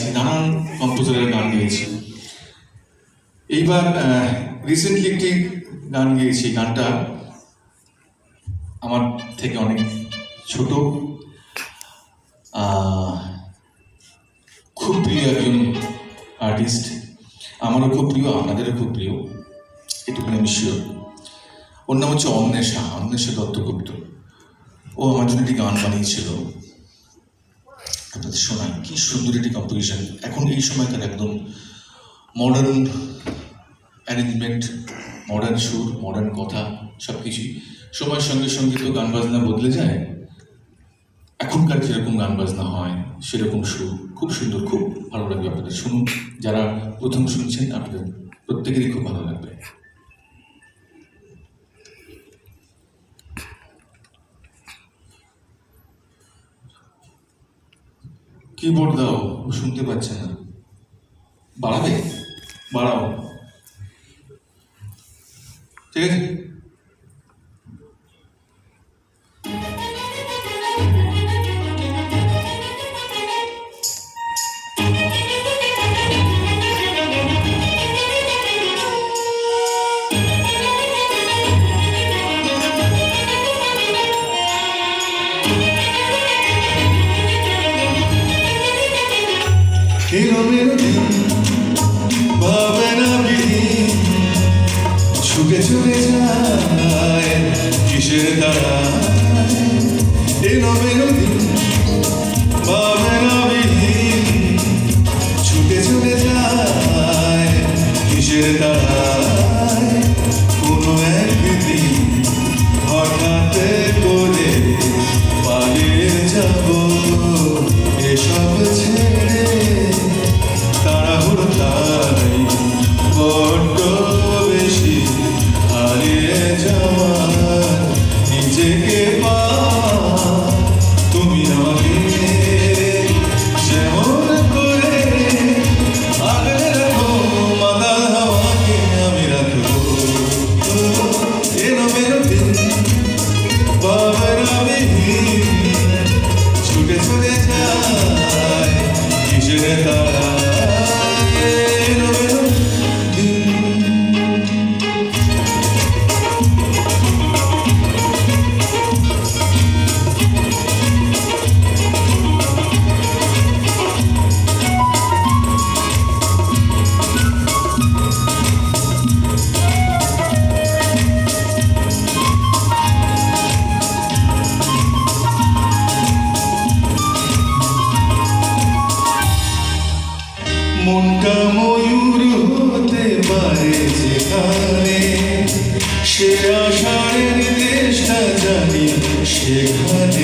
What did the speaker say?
গাইছি, নানান কম্পোজারের গান গেয়েছি। এইবার রিসেন্টলি একটি গান গেয়েছি। গানটা আমার থেকে অনেক ছোট, খুব প্রিয় একজন আর্টিস্ট, আমারও খুব প্রিয়, আপনাদেরও খুব প্রিয়, এটুকুনি আমি শিওর। ওর নাম হচ্ছে অন্বেষা দত্তগুপ্ত। ও আমার জন্য একটি গান বানিয়েছিল, আপনাদের শোনাই। কি সুন্দর একটি কম্পোজিশন, এখন এই সময়কার একদম মডার্ন অ্যারেঞ্জমেন্ট, মডার্ন সুর, মডার্ন কথা, সব কিছুই। সময়ের সঙ্গে সঙ্গে তো গান বাজনা বদলে যায়, এখনকার যেরকম গান বাজনা হয় সেরকম সুর, খুব সুন্দর, খুব ভালো লাগবে আপনাদের। শুনুন, যারা প্রথম শুনছেন আপনাদের প্রত্যেকেরই খুব ভালো লাগবে। কিবোর্ড দাও, শুনতে পাচ্ছে না, বাড়াবে, বাড়াও, ঠিক আছে। ছুটে চলে যায় কিসের তারায়, এলোমেলো দিন ভাবনা বিহীন, ছুটে চলে যায় কিসের তারায়। কোনো একদিন হঠাৎ করে পালিয়ে যাব এসব ছেড়ে, তাড়াহুড়ো তাই বড্ড বেশি হারিয়ে যাওয়ার নিজেকে তুমি আমাকে যেমন করে আগলে রাখো, মাতাল হাওয়াকে আমি রাখবো। এলোমেলো দিন ভাবনা বিহীন, ছুটে চলে যায় কিসের তারা। মনটা ময়ূর হতে পারে যেখানে, সে আষাঢ়ের দেশটা জানি সেখানে।